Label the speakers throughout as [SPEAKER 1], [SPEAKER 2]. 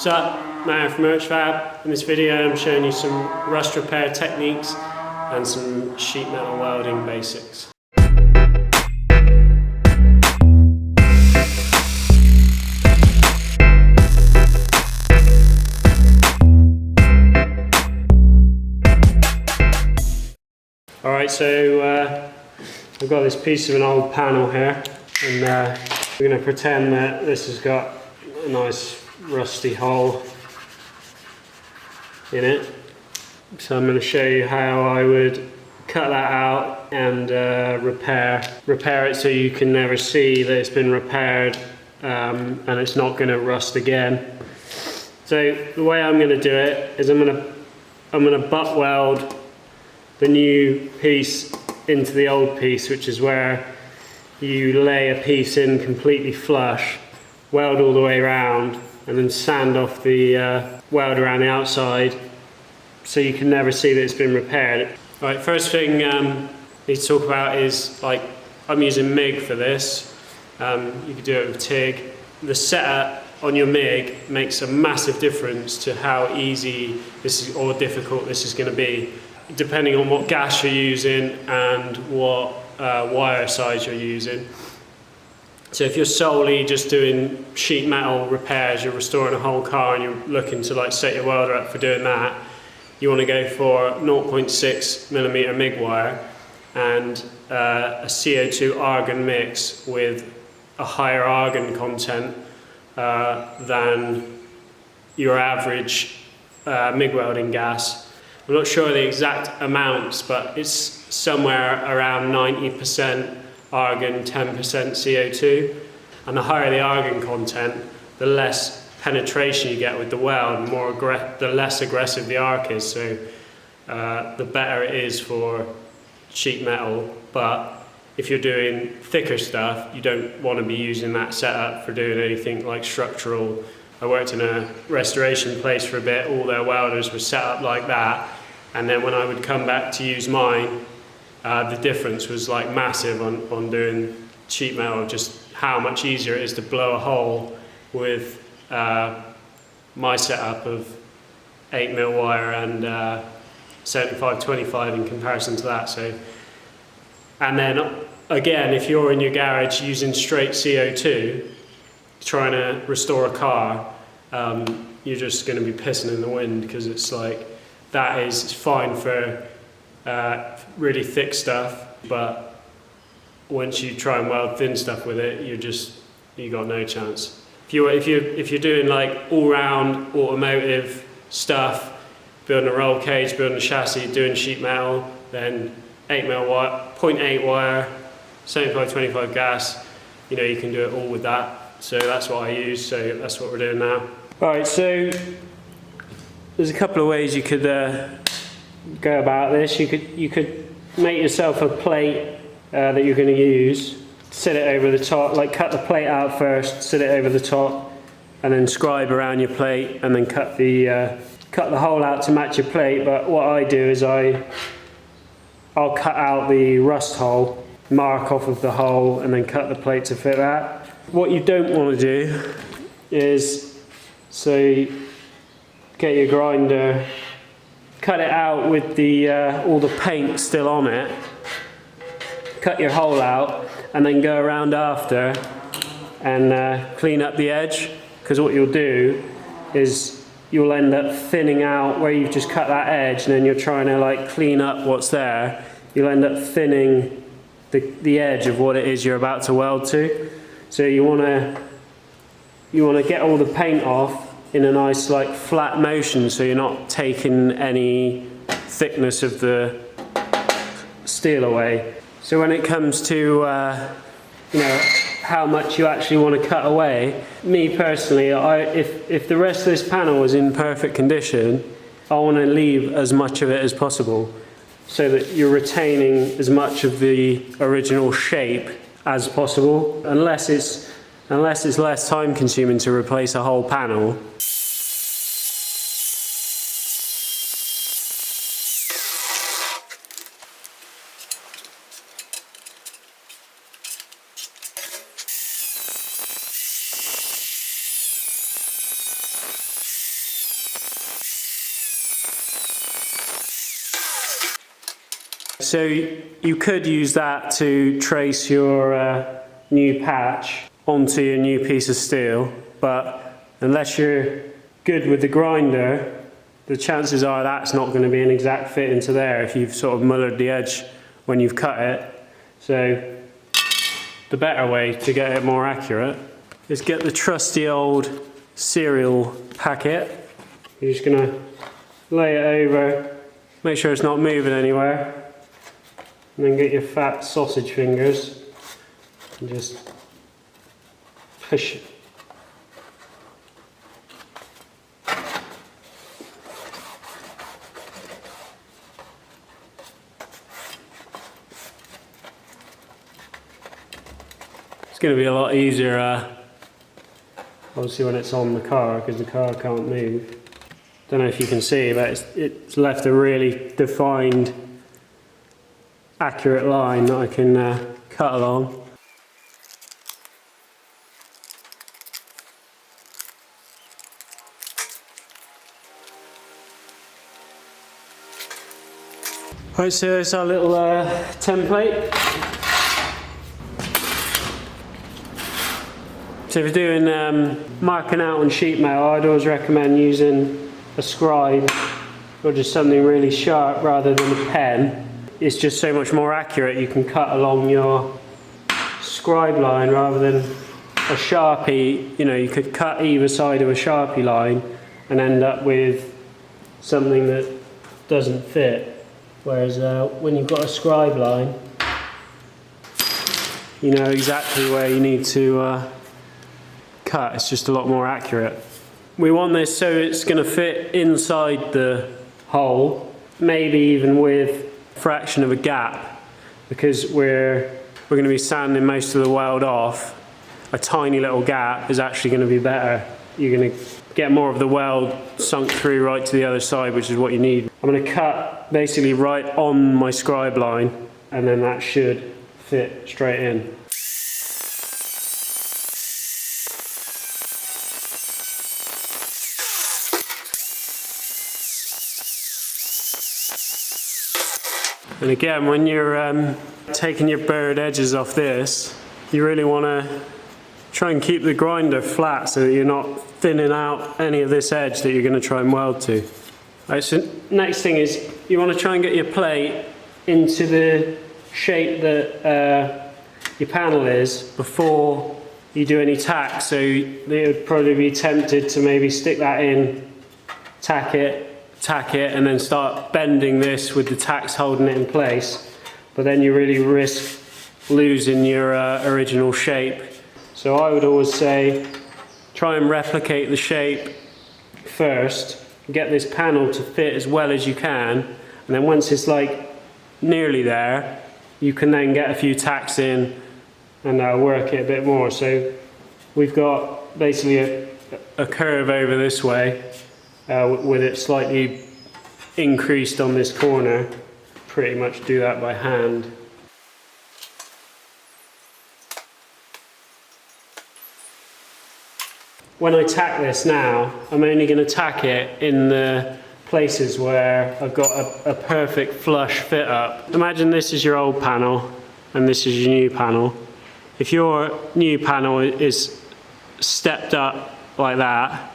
[SPEAKER 1] What's up, Matt from Urchfab. In this video I'm showing you some rust repair techniques and some sheet metal welding basics. Alright, so I've got this piece of an old panel here, and we're going to pretend that this has got a nice rusty hole in it. So I'm going to show you how I would cut that out and repair it so you can never see that it's been repaired and it's not going to rust again. So the way I'm going to do it is I'm going to butt weld the new piece into the old piece, which is where you lay a piece in completely flush, weld all the way around, and then sand off the weld around the outside so you can never see that it's been repaired. Right, first thing I need to talk about is, like, I'm using MIG for this. You could do it with TIG. The setup on your MIG makes a massive difference to how easy this is or difficult this is going to be, depending on what gas you're using and what wire size you're using. So if you're solely just doing sheet metal repairs, you're restoring a whole car and you're looking to like set your welder up for doing that, you want to go for 0.6mm MIG wire and a CO2 argon mix with a higher argon content than your average MIG welding gas. I'm not sure the exact amounts, but it's somewhere around 90% argon, 10% CO2. And the higher the argon content, the less penetration you get with the weld, the less aggressive the arc is. So the better it is for sheet metal. But if you're doing thicker stuff, you don't want to be using that setup for doing anything like structural. I worked in a restoration place for a bit, all their welders were set up like that. And then when I would come back to use mine, the difference was like massive on doing sheet metal, just how much easier it is to blow a hole with my setup of 8mm wire and 75-25 in comparison to that. So, and then again, if you're in your garage using straight CO2, trying to restore a car, you're just going to be pissing in the wind, because it's like, that is fine for really thick stuff, but once you try and weld thin stuff with it, you got no chance. If you're doing like all-round automotive stuff, building a roll cage, building a chassis, doing sheet metal, then 8mm wire, 0.8 wire, 75-25 gas, you know, you can do it all with that. So that's what I use. So that's what we're doing now. All right, so there's a couple of ways you could go about this. You could make yourself a plate that you're going to use, sit it over the top, like cut the plate out first, sit it over the top, and then scribe around your plate, and then cut the hole out to match your plate. But what I do is I'll cut out the rust hole, mark off of the hole, and then cut the plate to fit that. What you don't want to do is, so get your grinder, cut it out with the all the paint still on it, cut your hole out, and then go around after and clean up the edge, because what you'll do is you'll end up thinning out where you've just cut that edge, and then you're trying to like clean up what's there. You'll end up thinning the edge of what it is you're about to weld to. So you want to get all the paint off in a nice like flat motion, so you're not taking any thickness of the steel away. So when it comes to you know, how much you actually want to cut away, me personally, if the rest of this panel is in perfect condition, I want to leave as much of it as possible, so that you're retaining as much of the original shape as possible, unless it's less time consuming to replace a whole panel. so you could use that to trace your new patch onto your new piece of steel, but unless you're good with the grinder, the chances are that's not going to be an exact fit into there if you've sort of mullered the edge when you've cut it. So the better way to get it more accurate is get the trusty old cereal packet. You're just going to lay it over, make sure it's not moving anywhere, and then get your fat sausage fingers and just push it. It's going to be a lot easier obviously when it's on the car, because the car can't move. Don't know if you can see, but it's left a really defined, accurate line that I can cut along. Right, so there's our little template. So if you're doing marking out on sheet metal, I'd always recommend using a scribe or just something really sharp rather than a pen. It's just so much more accurate. You can cut along your scribe line rather than a Sharpie. You know, you could cut either side of a Sharpie line and end up with something that doesn't fit. Whereas when you've got a scribe line, you know exactly where you need to cut. It's just a lot more accurate. We want this so it's going to fit inside the hole, maybe even with a fraction of a gap, because we're going to be sanding most of the weld off. A tiny little gap is actually going to be better. You're going to get more of the weld sunk through right to the other side, which is what you need. I'm going to cut basically right on my scribe line, and then that should fit straight in. And again, when you're taking your burred edges off this, you really want to try and keep the grinder flat so that you're not thinning out any of this edge that you're going to try and weld to. Right, so next thing is you want to try and get your plate into the shape that your panel is before you do any tack. So you would probably be tempted to maybe stick that in, tack it, and then start bending this with the tacks holding it in place, but then you really risk losing your original shape. So I would always say try and replicate the shape first, get this panel to fit as well as you can, and then once it's like nearly there, you can then get a few tacks in and work it a bit more. So we've got basically a curve over this way, with it slightly increased on this corner. Pretty much do that by hand. When I tack this now, I'm only going to tack it in the places where I've got a perfect flush fit up. Imagine this is your old panel and this is your new panel. If your new panel is stepped up like that,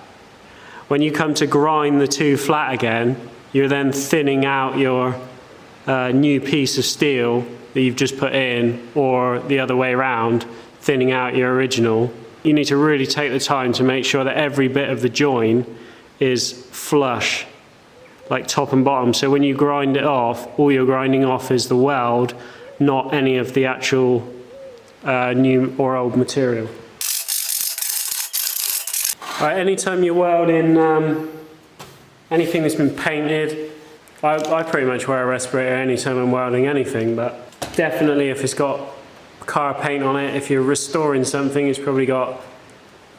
[SPEAKER 1] when you come to grind the two flat again, you're then thinning out your new piece of steel that you've just put in, or the other way around, thinning out your original. You need to really take the time to make sure that every bit of the join is flush, like top and bottom. So when you grind it off, all you're grinding off is the weld, not any of the actual new or old material. Right, anytime you weld in anything that's been painted, I pretty much wear a respirator anytime I'm welding anything, but definitely if it's got car paint on it, if you're restoring something, it's probably got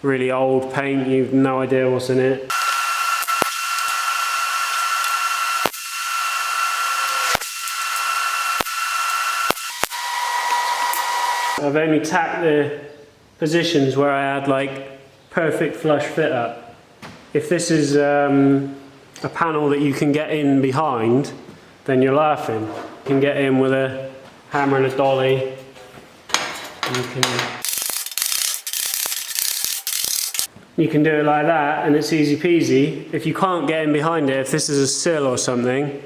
[SPEAKER 1] really old paint, you've no idea what's in it. I've only tacked the positions where I had like perfect flush fit up. If this is a panel that you can get in behind, then you're laughing. You can get in with a hammer and a dolly. You can do it like that, and it's easy peasy. If you can't get in behind it, if this is a sill or something,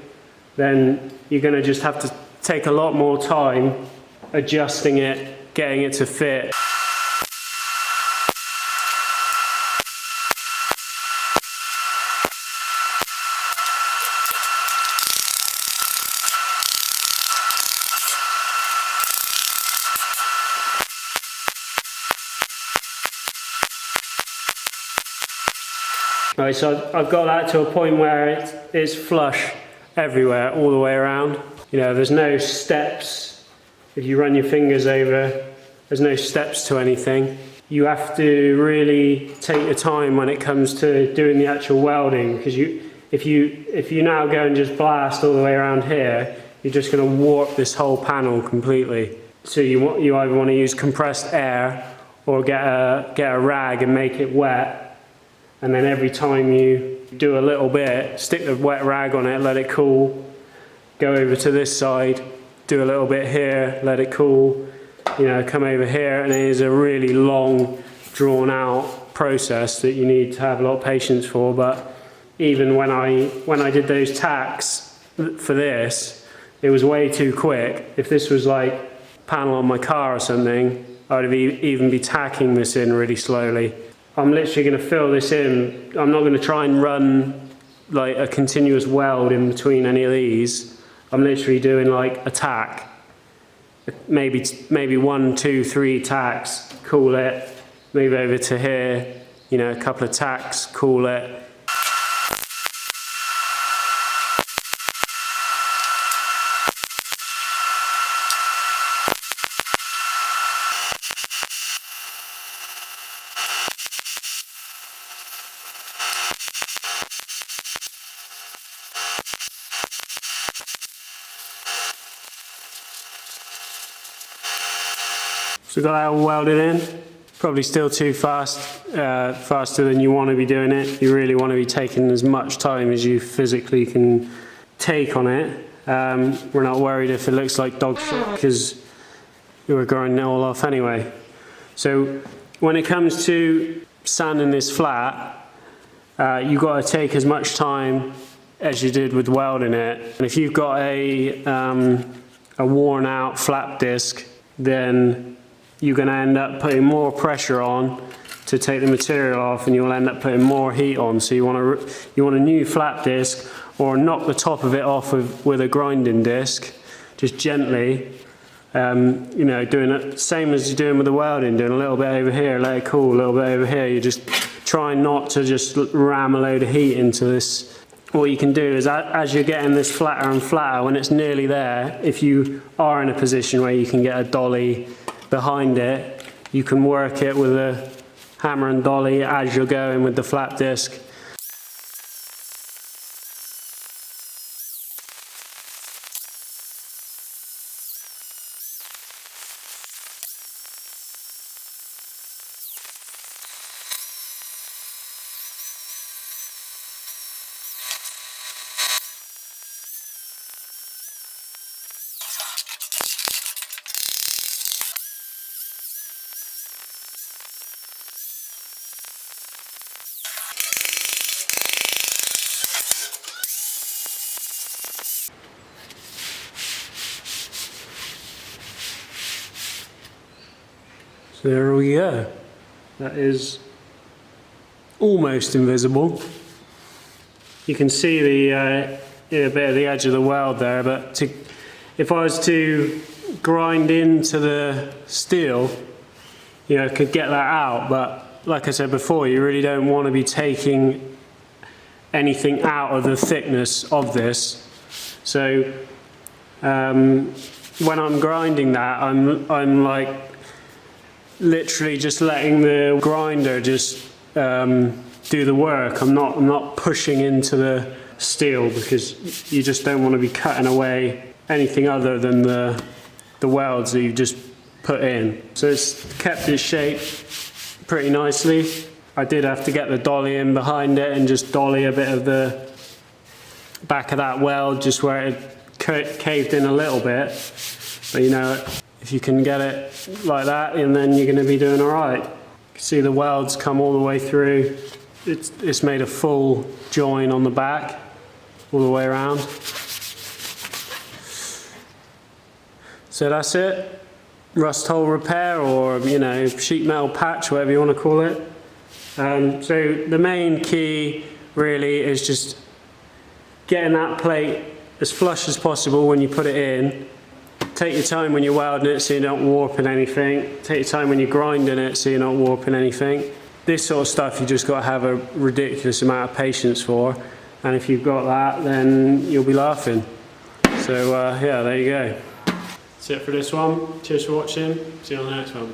[SPEAKER 1] then you're going to just have to take a lot more time adjusting it, getting it to fit. Right, so I've got that to a point where it's flush everywhere, all the way around. You know, there's no steps. If you run your fingers over, there's no steps to anything. You have to really take your time when it comes to doing the actual welding, because if you now go and just blast all the way around here, you're just going to warp this whole panel completely. So you either want to use compressed air or get a rag and make it wet. And then every time you do a little bit, stick the wet rag on it, let it cool, go over to this side, do a little bit here, let it cool, you know, come over here, and it is a really long, drawn out process that you need to have a lot of patience for. But even when I did those tacks for this, it was way too quick. If this was like panel on my car or something, I'd have even be tacking this in really slowly. I'm literally going to fill this in. I'm not going to try and run like a continuous weld in between any of these. I'm literally doing like a tack. Maybe 1, 2, 3 tacks, cool it, move over to here, you know, a couple of tacks, cool it. So got that all welded in. Probably still too fast, faster than you want to be doing it. You really want to be taking as much time as you physically can take on it. We're not worried if it looks like dog shit, because we're grinding it all off anyway. So when it comes to sanding this flat, you've got to take as much time as you did with welding it. And if you've got a worn out flap disc, then you're going to end up putting more pressure on to take the material off, and you'll end up putting more heat on. So you want a new flap disc, or knock the top of it off with a grinding disc, just gently. You know, doing it same as you're doing with the welding, doing a little bit over here, let it cool, a little bit over here. You're just trying not to just ram a load of heat into this. What you can do is, as you're getting this flatter and flatter, when it's nearly there, if you are in a position where you can get a dolly behind it, you can work it with a hammer and dolly as you're going with the flap disc. So there we go. That is almost invisible. You can see a bit of the edge of the weld there, but if I was to grind into the steel, you know, I could get that out. But like I said before, you really don't want to be taking anything out of the thickness of this. So when I'm grinding that, I'm like literally just letting the grinder just do the work. I'm not pushing into the steel, because you just don't want to be cutting away anything other than the welds that you've just put in. So it's kept its shape pretty nicely. I did have to get the dolly in behind it and just dolly a bit of the back of that weld just where it caved in a little bit, but you know, if you can get it like that, and then you're going to be doing all right. You can see the welds come all the way through. It's made a full join on the back, all the way around. So that's it. Rust hole repair, or you know, sheet metal patch, whatever you want to call it. So the main key really is just getting that plate as flush as possible when you put it in. Take your time when you're welding it so you're not warping anything. Take your time when you're grinding it so you're not warping anything. This sort of stuff you just got to have a ridiculous amount of patience for, and if you've got that, then you'll be laughing. So yeah, there you go. That's it for this one. Cheers for watching. See you on the next one.